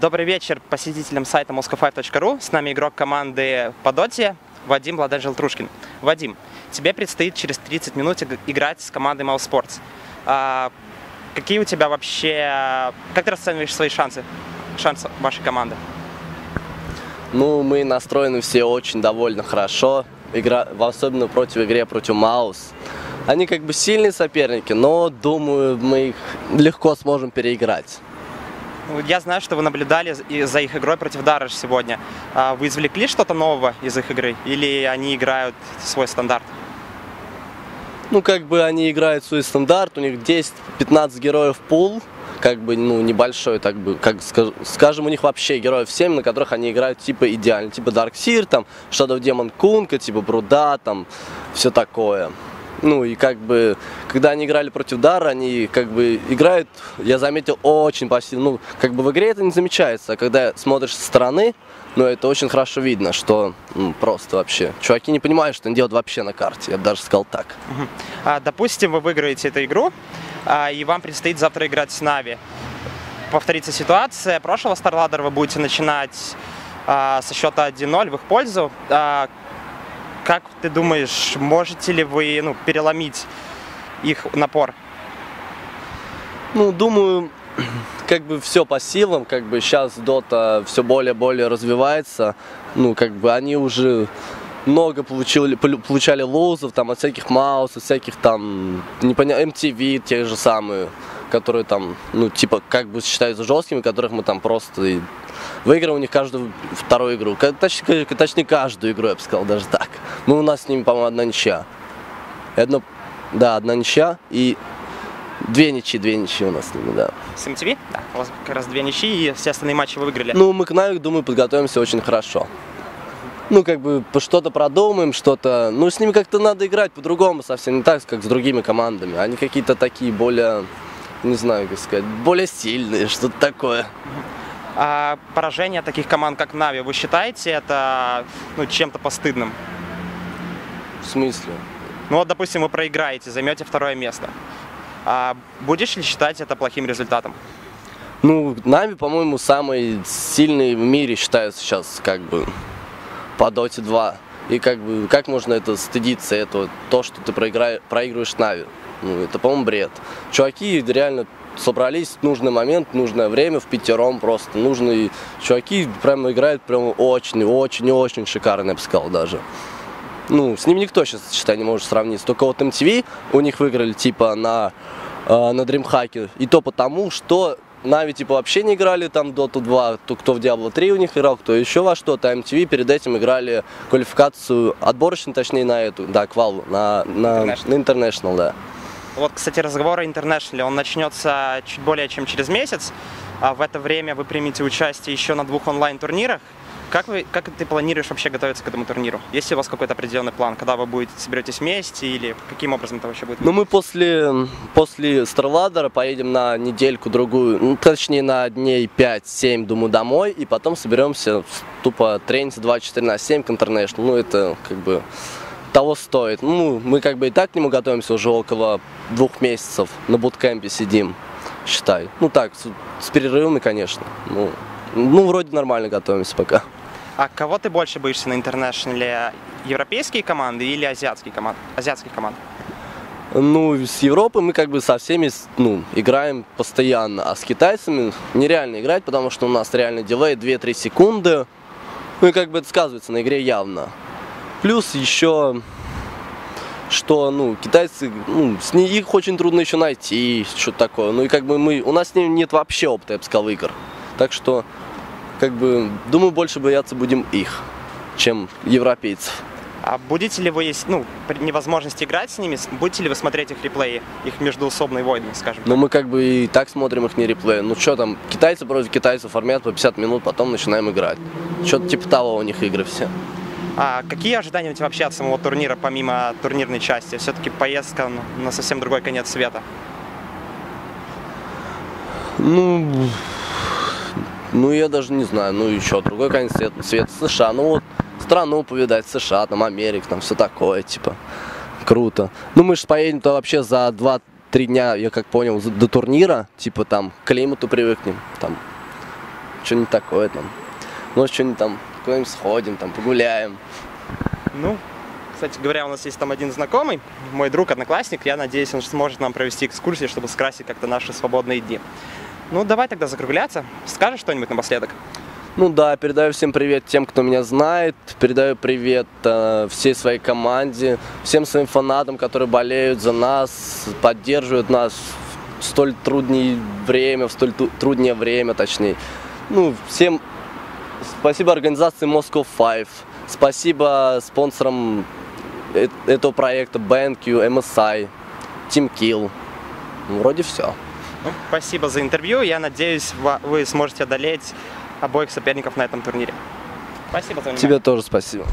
Добрый вечер посетителям сайта moscow5.ru. С нами игрок команды по доте Вадим Желтрушкин. Вадим, тебе предстоит через 30 минут играть с командой mousesports. Какие у тебя вообще... Как ты расцениваешь свои шансы вашей команды? Ну, мы настроены все очень довольно хорошо. Особенно в игре против Маус. Они как бы сильные соперники, но, думаю, мы их легко сможем переиграть. Я знаю, что вы наблюдали за их игрой против Дарыш сегодня. Вы извлекли что-то нового из их игры? Или они играют свой стандарт? Ну, как бы они играют свой стандарт, у них 10-15 героев пул, как бы, ну, небольшой, так бы, как скажем, у них вообще героев 7, на которых они играют типа идеально, типа Дарксир, там, Shadow Demon Кунка, типа Бруда, там, все такое. Ну и как бы, когда они играли против Дара, они как бы играют, я заметил, очень пассивно. Ну, как бы в игре это не замечается, а когда смотришь со стороны, ну это очень хорошо видно, что просто вообще. Чуваки не понимают, что они делают вообще на карте, я бы даже сказал так. Допустим, вы выиграете эту игру, и вам предстоит завтра играть с Нави. Повторится ситуация прошлого StarLadder, вы будете начинать со счета 1-0 в их пользу. Как ты думаешь, можете ли вы переломить их напор? Ну, думаю, как бы все по силам, как бы сейчас Dota все более развивается. Ну, как бы они уже много получали лоузов там от всяких маусов, всяких там, MTV, те же самые, которые там, ну, типа, как бы считаются жесткими, которых мы там просто выиграем у них каждую вторую игру. Точнее, каждую игру, я бы сказал, даже так. Ну, у нас с ними, по-моему, одна ничья. Одна ничья и две ничьи у нас с ними, да. С MTV? Да, у вас как раз 2 ничьи, и все остальные матчи вы выиграли. Ну, мы к Нави, думаю, подготовимся очень хорошо. Ну, как бы, что-то продумаем, что-то... Ну, с ними как-то надо играть по-другому, совсем не так, как с другими командами. Они какие-то такие более, не знаю, как сказать, более сильные, что-то такое. А поражение таких команд, как Нави, вы считаете это чем-то постыдным? В смысле? Ну вот, допустим, вы проиграете, займете 2-е место. Будешь ли считать это плохим результатом? Ну, Нави, по-моему, самый сильный в мире считается сейчас, как бы, по Доте 2. И как бы, как можно это стыдиться, это то, что ты проигрываешь Нави? Ну, это, по-моему, бред. Чуваки реально собрались в нужный момент, в нужное время, в пятером просто. Нужные чуваки прямо играют прям очень шикарно, я бы сказал даже. Ну, с ними никто сейчас, считай, не может сравниться. Только вот MTV у них выиграли типа на DreamHack. И то потому, что Нави типа вообще не играли там Dota 2, кто в Diablo 3 у них играл, кто еще во что-то. А MTV перед этим играли квалификацию отборочную, точнее на эту, да, квалу, на International, да. Вот, кстати, разговор о International, он начнется чуть более чем через месяц. А в это время вы примете участие еще на 2 онлайн-турнирах. Как ты планируешь вообще готовиться к этому турниру? Есть ли у вас какой-то определенный план, когда вы соберетесь вместе или каким образом это вообще будет? Ну, мы после StarLadder поедем на недельку-другую, ну, точнее на дней 5-7, думаю, домой, и потом соберемся тупо трениться 24/7 к International. Ну, это как бы того стоит. Ну, мы как бы и так к нему готовимся уже около 2 месяцев, на буткемпе сидим, считай. Ну так, с перерывами, конечно. Ну, вроде нормально готовимся пока. А кого ты больше боишься на Интернешнале? Европейские команды или азиатских команд? Ну, с Европы мы как бы со всеми, играем постоянно, а с китайцами нереально играть, потому что у нас реально дилей 2-3 секунды. Ну и как бы это сказывается на игре явно. Плюс еще, что, китайцы, их очень трудно еще найти, что-то такое. Ну и как бы у нас с ними нет вообще опыта, я бы сказал, игр. Так что, как бы, думаю, больше бояться будем их, чем европейцев. А будете ли вы, при невозможности играть с ними, будете ли вы смотреть их реплеи, их междоусобные войны, скажем? Ну, мы как бы и так смотрим их не реплеи. Ну, что там, китайцы против китайцев формят по 50 минут, потом начинаем играть. Что-то типа того у них игры все. А какие ожидания у тебя вообще от самого турнира, помимо турнирной части? Все-таки поездка на совсем другой конец света. Ну, я даже не знаю, еще другой конец света, США, страну повидать, США, там, Америка, там, все такое, типа, круто. Ну, мы же поедем-то вообще за 2-3 дня, я как понял, до турнира, типа, там, к климату привыкнем, там, что-нибудь такое там. Может, что-нибудь там, куда-нибудь сходим, там, погуляем. Ну, кстати говоря, у нас есть там один знакомый, мой друг, одноклассник. Я надеюсь, он сможет нам провести экскурсии, чтобы скрасить как-то наши свободные дни. Ну, давай тогда закругляться. Скажешь что-нибудь напоследок? Ну да, передаю всем привет тем, кто меня знает, передаю привет всей своей команде, всем своим фанатам, которые болеют за нас, поддерживают нас в столь трудное время, точнее. Ну, всем спасибо организации Moscow 5, спасибо спонсорам этого проекта BenQ, MSI, Team Kill. Вроде все. Ну, спасибо за интервью. Я надеюсь, вы сможете одолеть обоих соперников на этом турнире. Спасибо за внимание. Тебе тоже спасибо.